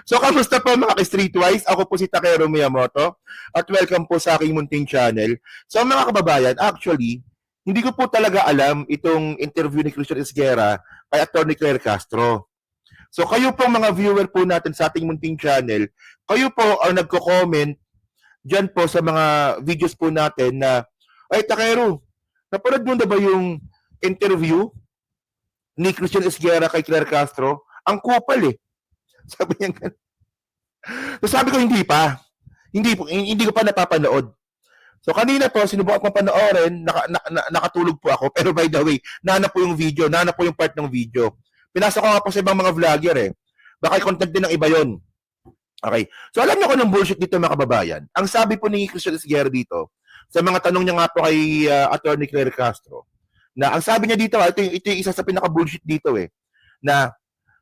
So, kamusta po mga ka-Streetwise? Ako po si Takero Miyamoto at welcome po sa aking munting channel. So, mga kababayan, actually, hindi ko po talaga alam itong interview ni Christian Esguerra kay Atty. Claire Castro. So, kayo po mga viewer po natin sa ating munting channel, kayo po ang nagko-comment dyan po sa mga videos po natin na, ay Takero, napanood mo na ba yung interview ni Christian Esguerra kay Claire Castro? Ang kupal eh. Sabi niya ganun. So sabi ko hindi pa. Hindi ko pa napapanood. So kanina po sinubukan ko panoorin, nakatulog po ako. Pero by the way, nahanap po yung video, nahanap po yung part ng video. Pinasa ko nga po sa ibang mga vlogger eh. Baka content din ng iba yon. Okay. So alam niyo kung anong bullshit dito mga kababayan. Ang sabi po ni Christian Esguerra dito, sa mga tanong niya nga po kay Atty. Claire Castro, na ang sabi niya dito, ito yung isa sa pinaka-bullshit dito eh, na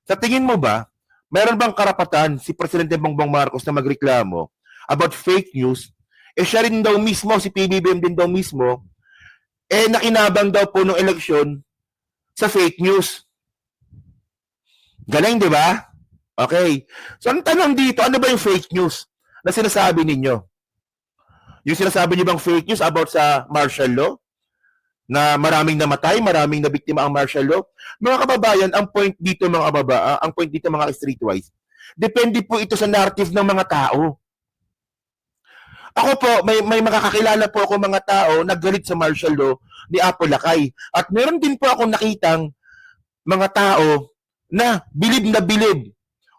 sa tingin mo ba, meron bang karapatan si Presidente Bongbong Marcos na magreklamo about fake news? Eh siya rin daw mismo, si PBBM din daw mismo, eh nakinabang daw po ng eleksyon sa fake news. Galing, di ba? Okay. So ang tanong dito, ano ba yung fake news na sinasabi ninyo? Yung sinasabi niyo bang fake news about sa martial law? Na maraming namatay, maraming nabiktima ang martial law. Mga kababayan, ang point dito mga streetwise, depende po ito sa narrative ng mga tao. Ako po, may makakakilala po ako mga tao naggalit sa martial law ni Apo Lakay. At meron din po akong nakitang mga tao na bilib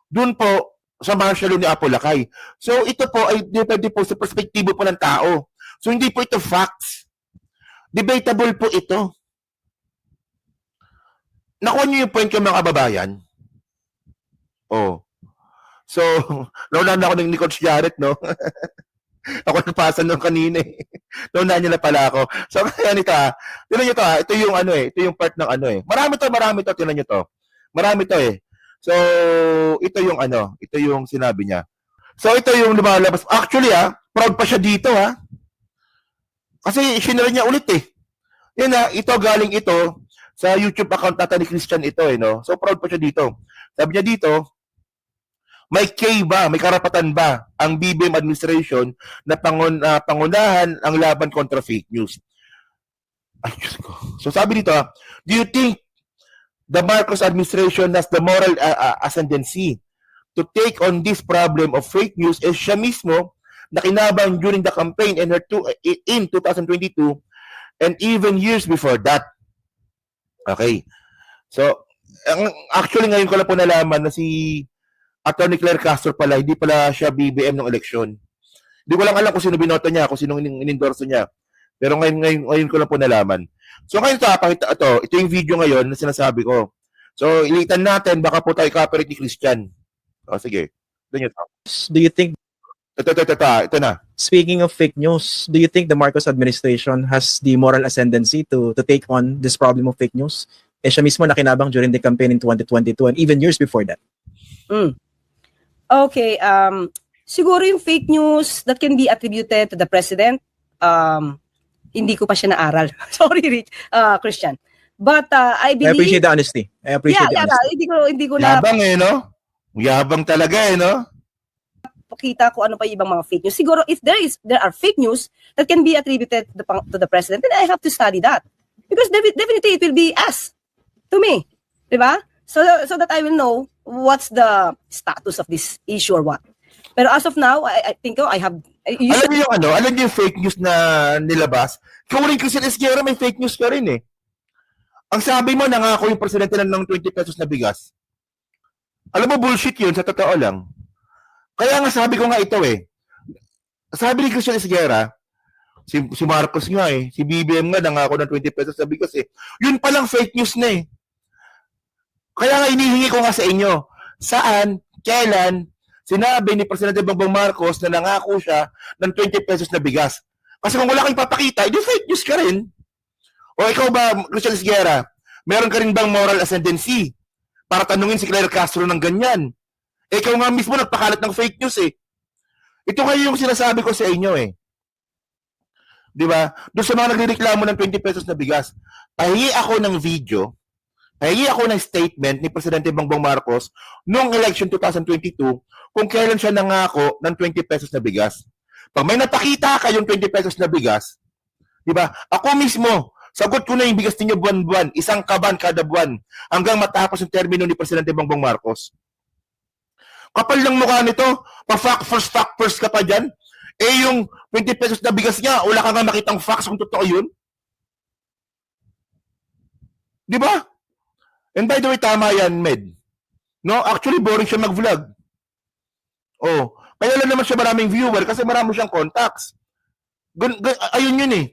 dun po sa martial law ni Apo Lakay. So ito po ay depende po sa perspektibo po ng tao. So hindi po ito facts. Debatable po ito. Nakuha niyo yung point ko mga kababayan? Oh. So, nauna na ako ng Coach Jarrett, no? Ako napasan nung kanina eh. Nauna niya na pala ako. So, kaya nito tinan niyo to ito yung ano eh, ito yung part ng ano eh. Marami to, tinan niyo to. Marami to eh. So, ito yung ano, ito yung sinabi niya. So, ito yung lumalabas. Actually proud pa siya dito Kasi sinare niya ulit eh. Yan ito galing ito sa YouTube account natin ni Christian ito eh, no? So proud pa siya dito. Sabi niya dito, may karapatan ba ang BBM administration na pangunahan ang laban kontra fake news? Ay, Diyos ko. So sabi dito, do you think the Marcos administration has the moral ascendancy to take on this problem of fake news as siya mismo nakinabang during the campaign in 2022 and even years before that. Okay. So, actually ngayon ko lang po nalaman na si Atty. Claire Castro pala, hindi pala siya BBM ng eleksyon. Hindi ko lang alam kung sino binoto niya, kung sino in-endorse niya. Pero ngayon ko lang po nalaman. So ngayon ito yung video ngayon na sinasabi ko. So, ilitan natin, baka po tayo copyright ni Christian. O, sige. Ito nyo to. Do you think, Ito na. speaking of fake news, do you think the Marcos administration has the moral ascendancy to take on this problem of fake news? Eh siya mismo nakinabang during the campaign in 2022 and even years before that. Okay, siguro yung fake news that can be attributed to the president, hindi ko pa siya naaral. Sorry, Rich, Christian. But I believe... I appreciate the honesty. I appreciate the honesty. Hindi ko na... Yabang no? Yabang talaga no? Pakita ko ano pa yung ibang mga fake news. Siguro if there are fake news that can be attributed to the president, then I have to study that. Because definitely it will be us to me. Diba? So that I will know what's the status of this issue or what. Pero as of now, I think I have... Alam niyo yung alam niyo yung fake news na nilabas? Kung rin Christian Esguerra, may fake news ka rin eh. Ang sabi mo, nangako yung presidente lang ng 20 pesos na bigas. Alam mo, bullshit yun, sa totoo lang. Kaya nga sabi ko nga ito eh. Sabi ni Christian Esguerra, si Marcos nga eh, si BBM nga nangako ng 20 pesos na bigas eh. Yun palang fake news na eh. Kaya nga inihingi ko nga sa inyo, saan, kailan, sinabi ni Presidente Bongbong Marcos na nangako siya ng 20 pesos na bigas. Kasi kung wala kang ipapakita, edi fake news ka rin. O ikaw ba, Christian Esguerra, meron ka rin bang moral ascendancy para tanungin si Claire Castro ng ganyan? Ikaw nga mismo nagpakalat ng fake news eh. Ito kayo yung sinasabi ko sa inyo eh. Di ba? Doon sa mga nagrereklamo ng 20 pesos na bigas, pahingi ako ng video Pahingi ako ng statement ni Presidente Bongbong Marcos noong election 2022 kung kailan siya nangako ng 20 pesos na bigas. Pag may napakita kayong 20 pesos na bigas, di ba? Ako mismo, sagot ko na yung bigas ninyo buwan-buwan, isang kaban kada buwan, hanggang matapos yung termino ni Presidente Bongbong Marcos. Kapal ng mukha nito, pa-fact first ka pa dyan. Eh yung 20 pesos na bigas niya, wala ka nga makitang facts kung totoo yun. Di ba? And by the way, tama yan, Med. No, actually, boring siya mag-vlog. Oh, kaya lang naman siya maraming viewer kasi marami siyang contacts. Ayun yun eh.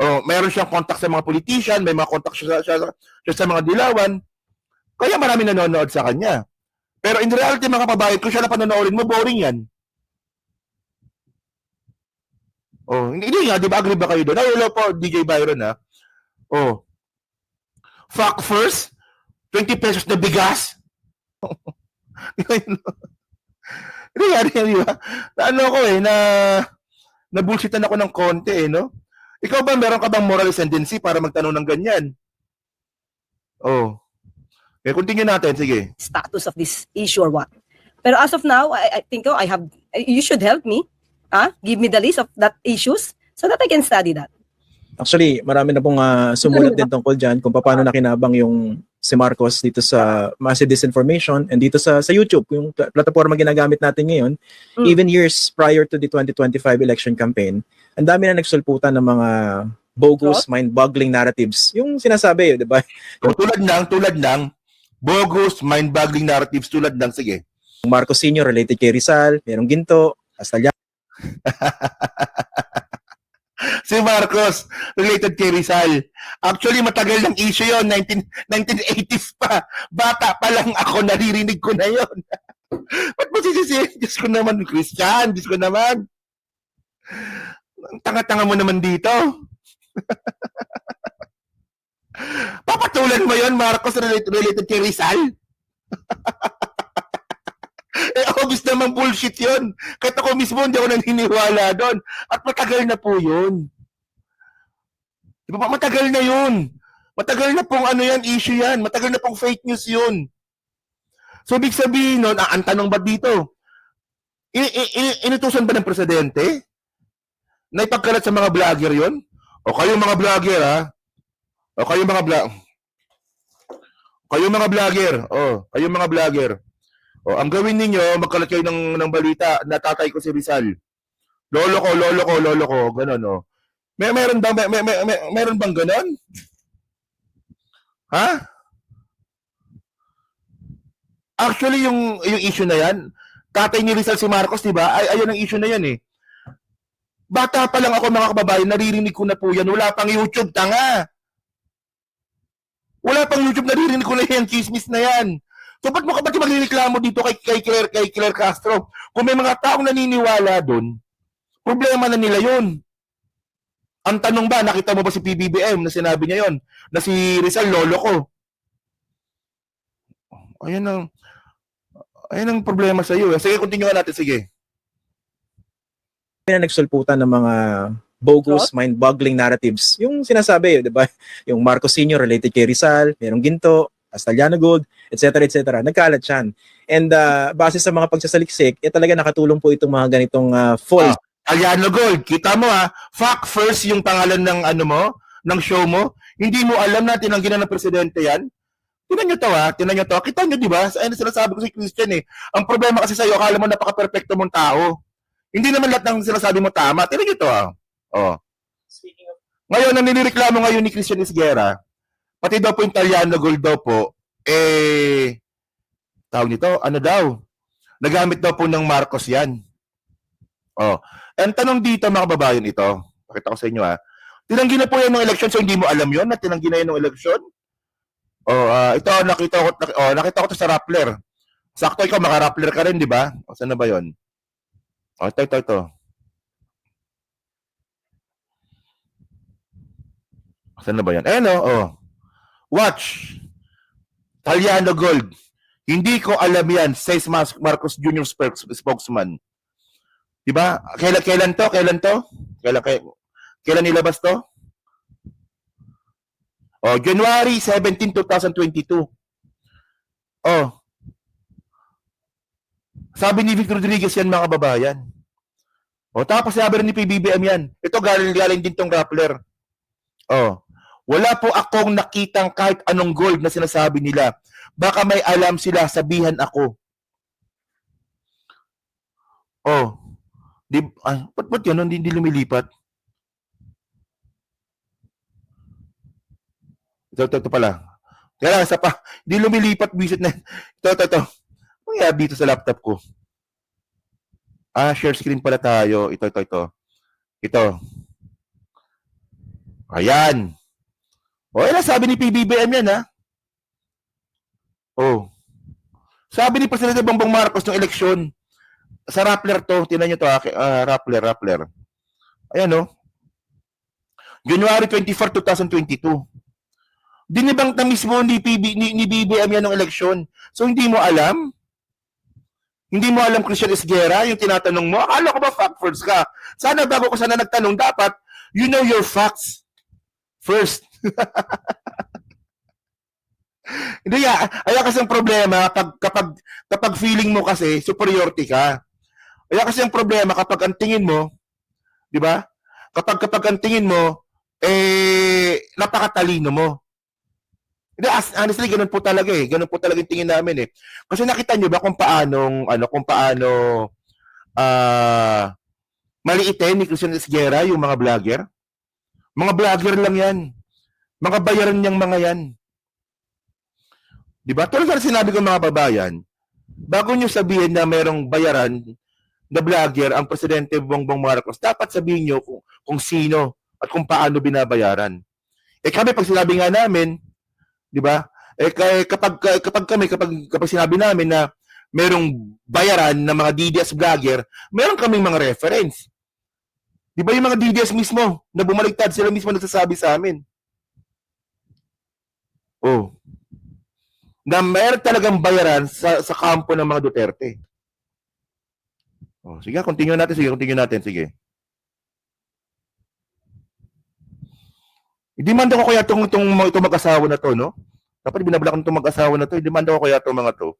Oh, mayroon siyang contact sa mga politician, may mga contact siya sa mga dilawan. Kaya marami nanonood sa kanya. Pero in reality, mga kababayan, kung siya na panonoodin mo, boring yan. Oh, hindi nga, di ba? Agree ba kayo doon? Ay, hello po, DJ Byron, ha? Oh. Fact first, 20 pesos na bigas. Hindi nga, di ba? Ano ko nabullshitan ako ng konti no? Ikaw ba, meron ka bang moral ascendancy para magtanong ng ganyan? Oh. Okay, continue natin, sige. Status of this issue or what. Pero as of now, I think you should help me. Give me the list of that issues so that I can study that. Actually, marami na pong sumulat din tungkol dyan kung paano nakinabang yung si Marcos dito sa massive disinformation and dito sa YouTube, yung plataforma ginagamit natin ngayon, even years prior to the 2025 election campaign, ang dami na nagsulputan ng mga bogus, mind-boggling narratives. Yung sinasabi, di ba? Tulad ng bogus, mind-boggling narratives tulad ng, sige. Marcos Sr. related kay Rizal, merong ginto, Astaliano. Si Marcos, related kay Rizal. Actually, matagal ng issue yun. 1980s pa. Bata pa lang ako, naririnig ko na yun. Ba't mo sisisihin? Diyos ko naman, Christian. Diyos ko naman. Tanga-tanga mo naman dito. Papatulan mo yun, Marcos, related kay Rizal? Obvious naman bullshit yun. Kahit ako mismo, hindi ako naniniwala doon. At matagal na po yun. Di ba? Matagal na yun. Matagal na pong issue yan. Matagal na pong fake news yun. So, ibig sabihin nun, ang tanong ba dito? Inutusan ba ng presidente? Na ipagkalat sa mga vlogger yun? O kayong mga vlogger, ha? O kayong mga vlogger. Kayong mga vlogger. O, ang gawin ninyo, magkalat kayo ng balita na tatay ko si Rizal. Lolo ko, gano'n, o. Meron bang gano'n? Ha? Actually, yung issue na yan, tatay ni Rizal si Marcos, di ba? Ayun ang issue na yan, eh. Bata pa lang ako, mga kababayan, naririnig ko na po yan. Wala pang YouTube, tanga. Wala pang YouTube, naririnig ko na yan. Chismis na yan. So, ba't yung magreklamo dito kay Claire Castro? Kung may mga taong naniniwala doon, problema na nila yun. Ang tanong ba, nakita mo ba si PBBM na sinabi niya yon na si Rizal, lolo ko? Ayan ang problema sa iyo. Sige, continue natin, sige. Na nagsulputan ng mga bogus, mind-boggling narratives. Yung sinasabi, di ba? Yung Marcos Sr. related kay Rizal, merong ginto, Astaliano Gold, etc. Nagkalat yan. And base sa mga pagsasaliksik, talaga nakatulong po itong mga ganitong false. Astaliano Gold, kita mo fact first yung pangalan ng ng show mo. Hindi mo alam na tinanggi na ng presidente yan. Tinan nyo to. Kita nyo, di ba? Ayun sinasabi ko si Christian eh. Ang problema kasi sa'yo, akala mo napaka-perfecto mong tao. Hindi naman lahat ng sinasabi mo tama. Tinan nyo to Ngayon, ang ninireklamo ngayon ni Christian Esguerra, pati daw po yung Astaliano Gold daw po, tawag nito, nagamit daw po ng Marcos yan. Ang tanong dito, mga kababayan, ito, pakita ko sa inyo tinanggi na po yan ng eleksyon, so hindi mo alam yon na tinanggi na yan ng eleksyon? Ito, nakita ko to sa Rappler. Sakto ikaw, maka-Rappler ka rin, di ba? Saan na ba yon? Ito. Saan na ba yan? Watch. Astaliano Gold. Hindi ko alam yan, says Marcos Jr. spokesman. Diba? Kailan to? Kailan nilabas to? January 17, 2022. Oh, sabi ni Victor Rodriguez yan, mga kababayan. Tapos sabi rin ni PBBM yan. Ito galing din tong Rappler. Wala po akong nakitang kahit anong gold na sinasabi nila. Baka may alam sila, sabihan ako. Ba't yun? Hindi lumilipat? Ito pala. Kaya isa pa, hindi lumilipat, visit na. Ito. Ang dito sa laptop ko. Share screen pala tayo. Ito. Ayan. Yan sabi ni PBBM yan, ha? Sabi ni Presidente Bongbong Marcos ng eleksyon, sa Rappler to, tinan nyo to, Rappler. Ayan, January 24, 2022. Dinibang na mismo ni BBM yan ng eleksyon. So, hindi mo alam? Hindi mo alam, Christian Esguerra, yung tinatanong mo? Akala ko ba fact first ka? Sana bago ka sana nagtanong, dapat you know your facts first. Hindi ayan kasi ang problema kapag feeling mo kasi superiority ka. Ayan kasi ang problema kapag ang tingin mo, di ba? Kapag ang tingin mo, napakatalino mo. Hindi, honestly, ganun po talaga eh. Ganun po talaga yung tingin namin eh. Kasi nakita nyo ba kung paano maliitin ni Christian Esguerra yung mga vlogger? Mga vlogger lang yan. Mga bayaran niyang mga yan. Diba? Tulad na sinabi ko mga babayan, bago nyo sabihin na merong bayaran na vlogger ang Presidente Bongbong Marcos, dapat sabihin nyo kung sino at kung paano binabayaran. Kami, pag sinabi nga namin, di ba? Kapag sinabi namin na merong bayaran ng mga DDS vlogger, meron kaming mga reference. Di ba yung mga DDS mismo na bumaliktad, sila mismo nagsasabi sa amin. Na meron talagang bayaran sa kampo ng mga Duterte. Sige, continue natin. Sige. I-demand ko kaya itong mag-asawa na to, no? Dapat binablakan itong mag-asawa na to. I-demand ko kaya itong mga to.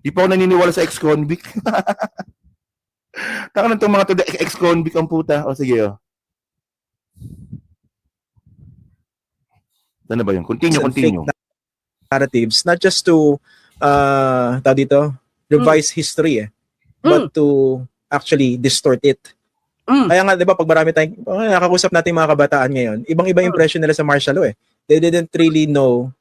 Di pa ako naniniwala sa ex-convict. Taka na itong mga to, ex-convict ang puta. Sige, Ano ba yun? Continue. Fake narratives, not just to, revise history, but to actually distort it. Kaya nga, di ba, pag marami tayong, nakakusap natin mga kabataan ngayon, ibang-ibang impression nila sa martial law eh. They didn't really know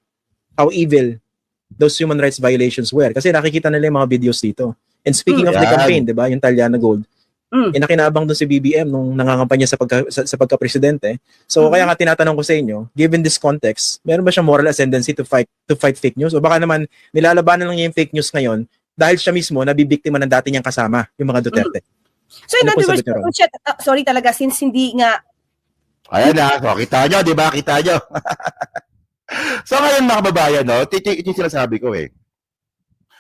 how evil those human rights violations were. Kasi nakikita nila yung mga videos dito. And speaking of the campaign, di ba, yung Taliana Gold, nakinabang doon si BBM nung nangangampanya sa pagka-presidente. So, kaya nga tinatanong ko sa inyo, given this context, meron ba siyang moral ascendancy to fight fake news? O baka naman, nilalabanan lang niya yung fake news ngayon dahil siya mismo nabibiktima ng dati niyang kasama, yung mga Duterte. So in other words, sorry talaga, since hindi nga... Ayan na, kita nyo, di ba? Kita nyo. So ngayon mga kababayan, no? Ito yung sinasabi ko eh.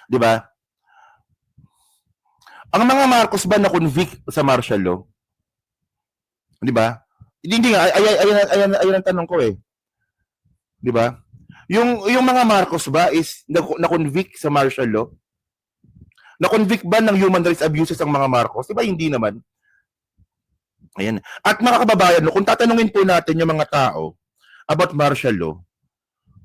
Di ba? Ang mga Marcos ba na-convict sa martial law? Di ba? Hindi nga, ayan ang tanong ko eh. Di ba? Yung mga Marcos ba is na-convict sa martial law? Na-convict ba ng human rights abuses ang mga Marcos? Diba hindi naman? Ayan. At mga kababayan, kung tatanungin po natin yung mga tao about martial law,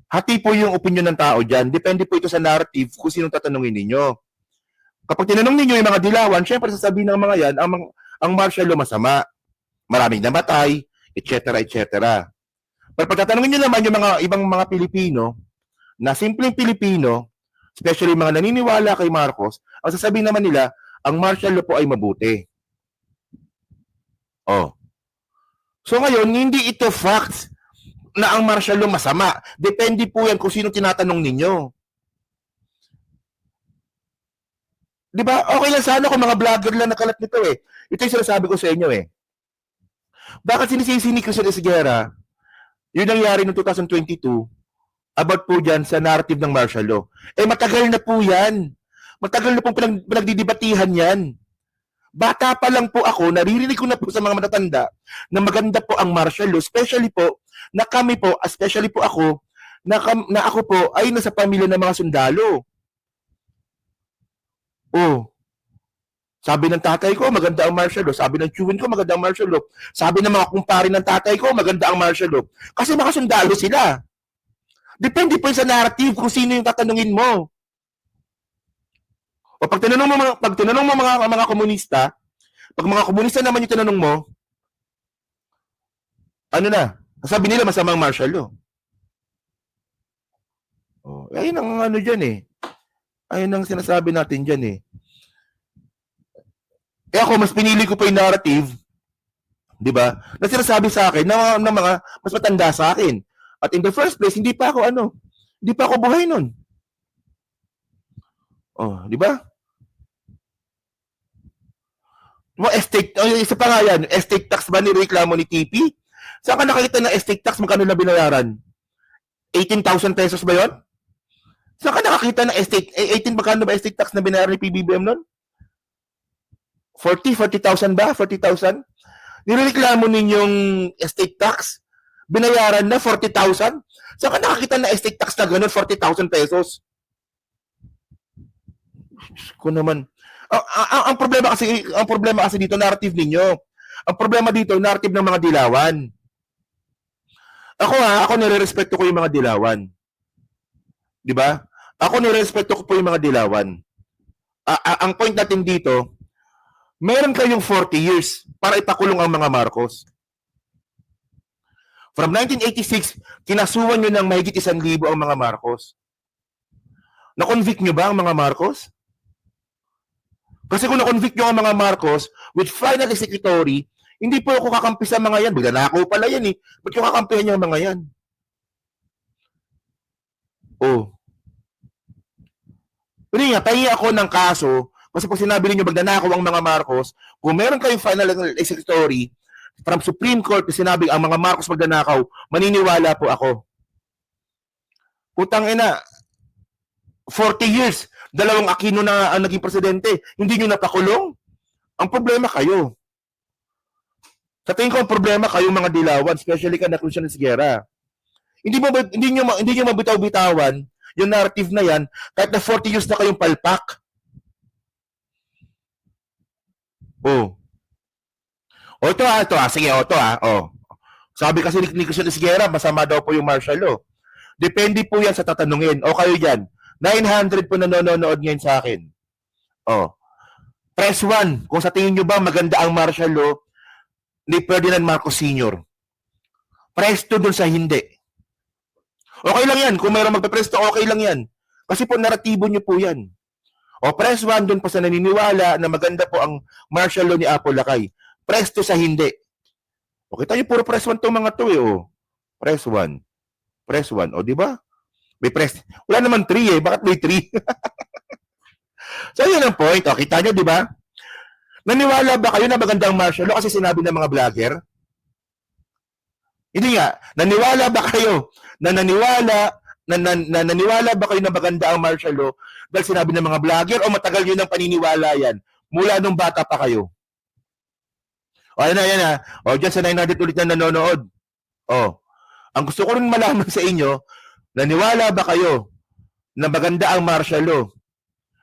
hati po yung opinion ng tao dyan. Depende po ito sa narrative kung sinong tatanungin ninyo. Kapag tinanong ninyo yung mga dilawan, syempre sasabihin ng mga yan, ang martial law masama. Maraming namatay, etc. Pero pag tatanungin nyo naman yung mga ibang mga Pilipino, na simpleng Pilipino, especially mga naniniwala kay Marcos, ang sasabihin naman nila, ang martial law po ay mabuti. So ngayon, hindi ito facts na ang martial law masama. Depende po yan kung sino tinatanong ninyo. Di ba? Okay lang sana kung mga vlogger lang nakalat nito eh. Ito yung sinasabi ko sa inyo eh. Bakit sinisisi ni Christian Esguerra, yun nangyari noong 2022, about po dyan sa narrative ng martial law. Matagal na po yan. Matagal na po pinagdidibatihan yan. Bata pa lang po ako, naririnig ko na po sa mga matatanda na maganda po ang martial law, especially po na kami po, especially po ako, na ako po ay nasa pamilya ng mga sundalo. Oh, sabi ng tatay ko, maganda ang martial law. Sabi ng chewin ko, maganda ang martial law. Sabi ng mga kumpare ng tatay ko, maganda ang martial law. Kasi mga sundalo sila. Depende po yun sa narrative kung sino yung tatanungin mo. O pag tinanong mo mga komunista, pag mga komunista naman yung tinanong mo, ano na? Sabi nila masamang martial law. Oh, ayun ang ano diyan eh. Ayun ang sinasabi natin diyan eh. Kaya ako mas pinili ko pa yung narrative, 'di ba? Na sinasabi sa akin ng mga mas matanda sa akin. At in the first place, hindi pa ako buhay noon. Oh, 'di ba? Estate, isa pa nga yan, estate tax ba nireklamo ni TP? Saan ka nakakita ng estate tax, magkano na binayaran? 18,000 pesos ba yon? Saan ka nakakita ng estate, 18 magkano ba estate tax na binayaran ni PBBM nun? 40,000 ba? 40,000? Nireklamo ninyong estate tax, binayaran na 40,000? Saan ka nakakita ng estate tax na gano'n, 40,000 pesos? Ko naman. Ang problema kasi dito narrative ninyo. Ang problema dito narrative ng mga dilawan. Ako nirerespeto ko yung mga dilawan. 'Di ba? Ako nirerespeto ko po yung mga dilawan. Ang point natin dito, meron kayong 40 years para ipakulong ang mga Marcos. From 1986, kinasuhan nyo ng mahigit 1,000 ang mga Marcos. Na-convict nyo ba ang mga Marcos? Kasi kung na-convict nyo ang mga Marcos with final executory, hindi po ako kakampi sa mga yan. Bigla na ako pala yan eh. Ba't yung kakampihan nyo ang mga yan? Oh. Pero nga, tahi ako ng kaso kasi pag sinabi ninyo magnanakaw ang mga Marcos, kung meron kayong final executory from Supreme Court na sinabing ang mga Marcos magnanakaw, maniniwala po ako. Putang ina, 40 years, 2 Aquino na ang naging presidente, hindi nyo napakulong? Ang problema kayo. Sa tingin ko ang problema kayo mga dilawan, especially ka na Christian Esguerra. Hindi nyo mabitaw-bitawan yung narrative na yan kahit na 40 years na kayong palpak. Oh. O ito sige, oh. Sabi kasi ni Christian Esguerra, masama daw po yung martial law. Depende po yan sa tatanungin. O kayo dyan, 900 po nanonood ngayon sa akin. Oh. Press 1, kung sa tingin nyo ba maganda ang martial law ni Ferdinand Marcos Sr. Press 2 dun sa hindi. Okay lang yan. Kung mayroong magpe-press 2, okay lang yan. Kasi po naratibo nyo po yan. O press 1 dun pa sa naniniwala na maganda po ang martial law ni Apo Lakay. Press 2 sa hindi. Okay tayo, puro press 1 to mga to eh. Oh. Press 1. Press 1. O, di ba? May press. Wala naman 3 eh. Bakit may 3? So, yun ang point. O, kita nyo, di ba? Naniwala ba kayo na magandang martial law kasi sinabi ng mga vlogger? Hindi nga. Naniwala ba kayo na naniwala ba kayo na maganda ang martial law dahil sinabi ng mga vlogger o matagal nyo ng paniniwala yan mula nung bata pa kayo? O, yan na. O, dyan sa 900 ulit na nanonood. O, ang gusto ko rin malaman sa inyo, naniwala ba kayo na maganda ang martial law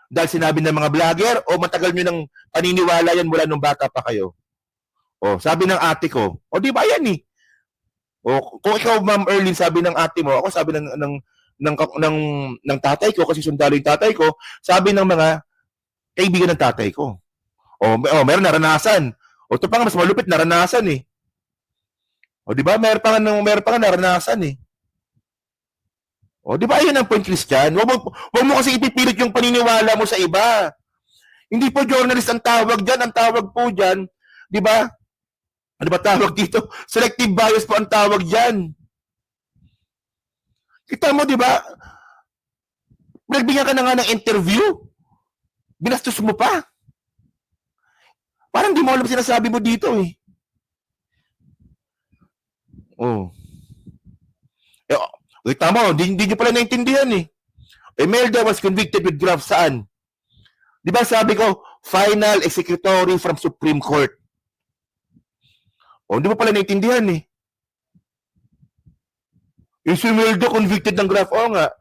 dahil sinabi ng mga vlogger o matagal nyo ng paniniwala yan mula nung bata pa kayo? O, sabi ng ate ko, o di ba yan eh? O, kung ikaw, Ma'am Erlyn, sabi ng ate mo, ako sabi ng tatay ko, kasi sundalo yung tatay ko, sabi ng mga kaibigan ng tatay ko. O meron naranasan. O, ito pa nga, mas malupit, naranasan eh. O, di ba? Meron pa nga naranasan eh. O, di ba? Ayun ang point, Christian. Huwag mo kasi ipipilit yung paniniwala mo sa iba. Hindi po journalist ang tawag dyan. Ang tawag po dyan, di ba? Ano ba tawag dito? Selective bias po ang tawag dyan. Kita mo, di ba? Nagbigyan ka na nga ng interview. Binastos mo pa. Parang di mo alam sinasabi mo dito eh. Oh. Kita mo, hindi nyo pala naintindihan eh. Imelda was convicted with graft saan? Di ba sabi ko, final executory from Supreme Court. O, hindi mo pala naintindihan eh. Yung Sumildo convicted ng Graph, o nga,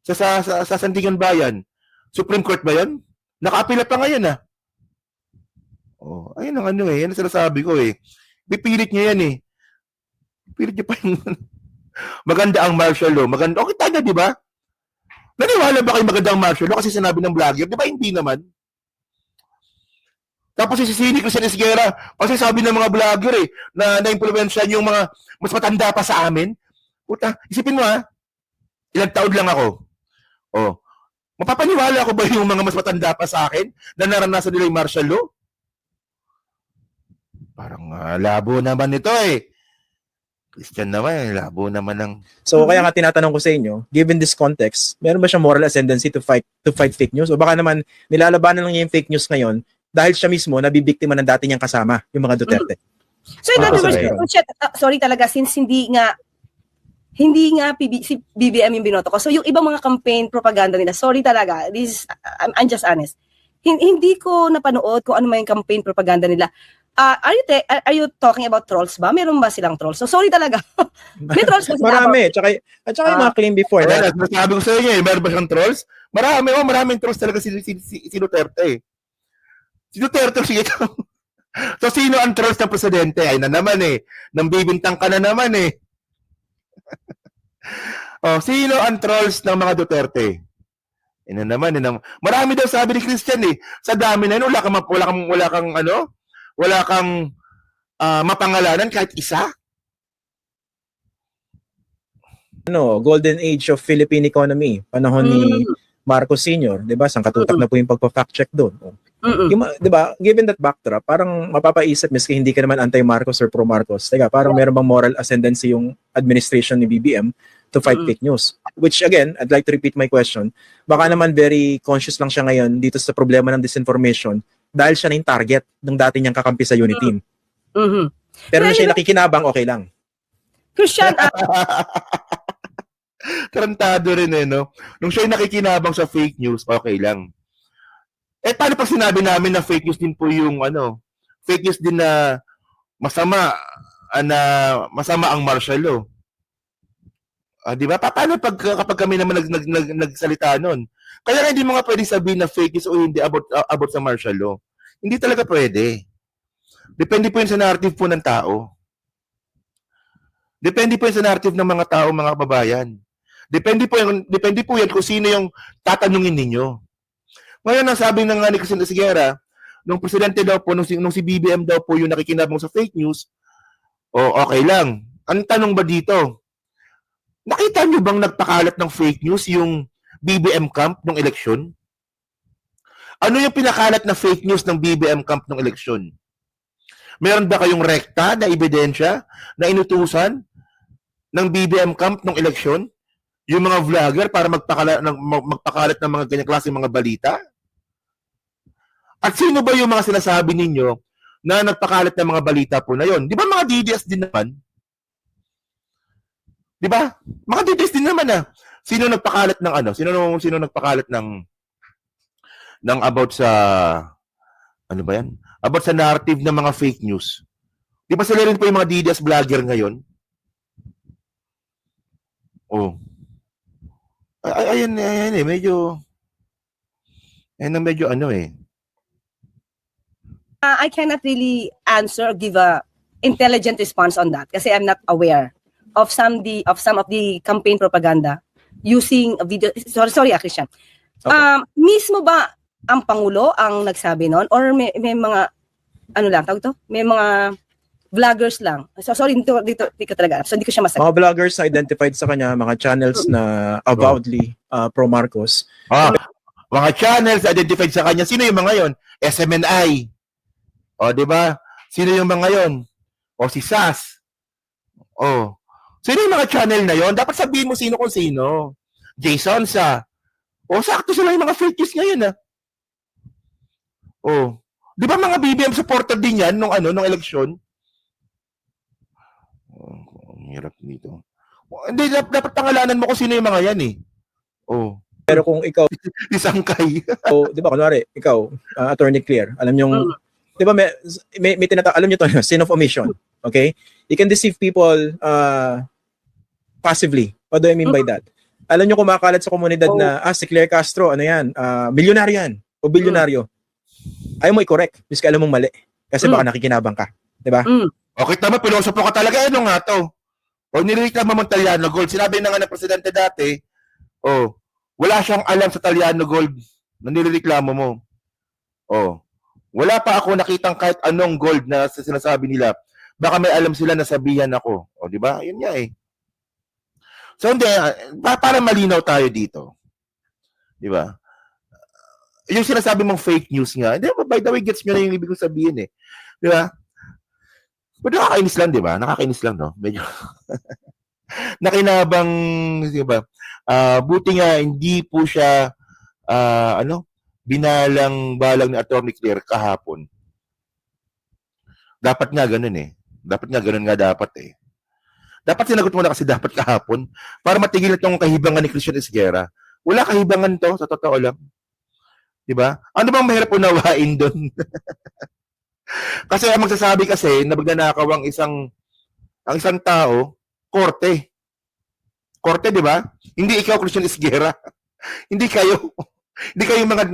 sa Sandigan Bayan. Supreme Court ba yan? Nakaapila pa ngayon ah. Oh, ayun ang ano eh. Yan ang sinasabi ko eh. Pipilit niya yan eh. Pipilit niya pa yung maganda ang martial law. Maganda. Okay tayo, di ba? Naniwala ba kayo maganda ang martial law kasi sinabi ng vlogger? Di ba hindi naman? Tapos isisini ko sa Esguerra kasi sabi ng mga vlogger eh na na-impluwensyahan yung mga mas matanda pa sa amin. Puta, isipin mo ha. Ilang taon lang ako. Oh. Mapapaniwala ko ba yung mga mas matanda pa sa akin na naranasan nila yung martial law? Parang labo naman ito eh. Christian naman, labo naman ng... So kaya nga tinatanong ko sa inyo, given this context, meron ba siyang moral ascendancy to fight fake news? O baka naman nilalabanan lang niya yung fake news ngayon dahil siya mismo nabibiktima ng dati niyang kasama, yung mga Duterte. So in other words, okay. sorry talaga, since hindi nga si BBM yung binoto ko. So yung ibang mga campaign propaganda nila, sorry talaga, I'm just honest. Hindi ko napanood kung ano may campaign propaganda nila. Are you talking about trolls ba? Meron ba silang trolls? So sorry talaga. May trolls ba sila? Marami. At saka yung mga claim before Ayan, na. sabi ko sa inyo eh, meron ba siyang trolls? Maraming trolls talaga si Duterte eh. Si Duterte, sige. So sino ang trolls ng presidente? Ay na naman eh. Nang bibintang ka na naman eh. Oh, sino ang trolls ng mga Duterte? Ina naman. Marami daw sabi ni Christian eh. Sa dami na yun, wala kang mapangalanan kahit isa. Golden age of Philippine economy, panahon ni Marcos Sr., 'di ba? Sangkatutak na po yung pagpa-fact check doon. Yung, 'di ba? Given that backdrop, parang mapapaisip miski hindi ka naman anti-Marcos or pro-Marcos. Teka, parang meron bang moral ascendancy yung administration ni BBM to fight fake news? Which again, I'd like to repeat my question. Baka naman very conscious lang siya ngayon dito sa problema ng disinformation dahil siya na yung target ng dati niyang kakampi sa unit team. Pero na siya nakikinabang, okay lang. Christian, Tarantado rin eh, no? Nung siya nakikinabang sa fake news, okay lang. Eh, paano pag sinabi namin na fake news din po yung, fake news din na masama ang martial law? Di ba? Paano kapag kami naman nagsalita nun? Kaya nga hindi mo nga pwede sabihin na fake news o hindi about sa martial law. Hindi talaga pwede. Depende po yun sa narrative po ng tao. Depende po yun sa narrative ng mga tao, mga kababayan. Depende po yan kung sino yung tatanungin ninyo. Ngayon, ang sabi ng ni Christian Esguerra, nung presidente daw po, nung si BBM daw po yung nakikinabang sa fake news, okay lang. Ang tanong ba dito? Nakita nyo bang nagpakalat ng fake news yung BBM camp ng eleksyon? Ano yung pinakalat na fake news ng BBM camp ng eleksyon? Meron ba kayong rekta na ebidensya na inutusan ng BBM camp ng eleksyon? Yung mga vlogger para magpakalat ng mga ganyang klase mga balita? At sino ba yung mga sinasabi ninyo na nagpakalat ng mga balita po na yon? Di ba mga DDS din naman? Di ba? Mga DDS din naman ah. Sino nagpakalat ng Sino nagpakalat ng about sa ba yan? About sa narrative ng mga fake news. Di ba sila rin po yung mga DDS vlogger ngayon? Oh. Ayan eh, medyo I cannot really answer or give a intelligent response on that kasi I'm not aware of some of the campaign propaganda using a video. Sorry, Christian. Okay. Mismo ba ang Pangulo ang nagsabi noon or may mga may mga vloggers lang? So sorry, dito ko talaga. So hindi ko siya masagot. Mga vloggers identified sa kanya, mga channels na avowedly pro-Marcos. Mga channels identified sa kanya. Sino yung mga yon? SMNI. Di ba? Sino yung mga yon? Si SAS. Sino yung mga channel na yon? Dapat sabihin mo sino kung sino. Jason sa. Sakto sila yung mga fake news ngayon Di ba mga BBM supporter din yan nung eleksyon? Ang hirap nito. Hindi, dapat pangalanan mo kung sino yung mga yan eh. Pero kung ikaw, Isang kay. di ba, kunwari, ikaw, attorney clear, alam yung, di ba, may alam nyo to, sin of omission, okay? You can deceive people passively. What do I mean by that? Alam nyo kumakalat sa komunidad na, si Claire Castro, ano yan, milyonaryo yan, o bilyonaryo. Ayaw mo i-correct, because alam mong mali. Kasi baka nakikinabang ka. Di ba? Okay, tama, pilosopo ka talaga. Ano nga to? O nireklamo mong Taliano Gold. Sinabi na nga ng presidente dati, wala siyang alam sa Taliano Gold na nireklamo mo. Wala pa ako nakitang kahit anong gold na sinasabi nila. Baka may alam sila na sabihan ako. O, di ba? Yun nga eh. So, hindi, para malinaw tayo dito. Di ba? Yung sinasabi mong fake news nga, hindi, by the way, gets nyo na yung ibig kong sabihin eh. Di ba? Pero nakakainis lang, di ba? Nakakainis lang, no? Medyo nakinabang, di ba? Buti nga, hindi po siya, binalang-balang ni Attorney Claire kahapon. Dapat nga ganun eh. Dapat nga ganun nga dapat eh. Dapat sinagot mo na kasi dapat kahapon para matigil itong kahibangan ni Christian Esguerra. Wala kahibangan to, sa totoo lang. Di ba? Ano bang mahirap unawain doon? Kasi ang magsasabi kasi na magnanakaw ang isang tao, korte. Korte, di ba? Hindi ikaw, Christian Esguerra. Hindi kayo. Hindi kayo mga...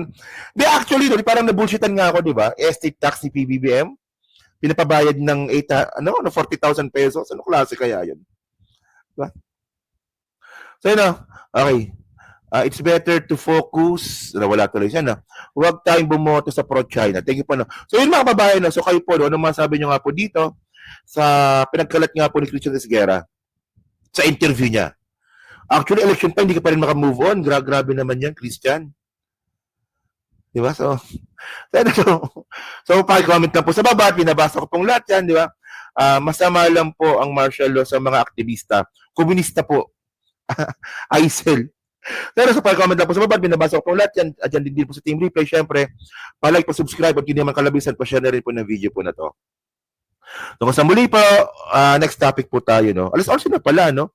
Di actually, no, parang nabullshitan nga ako, di ba? Estate tax ni PBBM. Pinapabayad ng 40,000 pesos. Ano klase kaya yun? Diba? So, yun okay. It's better to focus. Wala tuloy siya, no? Huwag tayong bumoto sa pro-China. Thank you po, no? So, yun mga kababayan, no? So, kayo po, no? Anong masabi nyo nga po dito sa pinagkalat nga po ni Christian Esguerra sa interview niya? Actually, election pa, hindi ka pa rin makamove on. Grabe naman yan, Christian. Di ba? So pag-comment lang po sa baba, pinabasa ko pong lahat yan, di ba? Masama lang po ang martial law sa mga aktivista. Komunista po. ISIL. Pero sa pag-comment lang po sa baba, pinabasa ko pong lahat yan. At yan din po sa Team Replay. Siyempre, pa-like, pa-subscribe, at hindi naman kalabisan, pa-share na rin po ng video po na to. So kung sa muli po, next topic po tayo, no? Alas 11 na pala, no?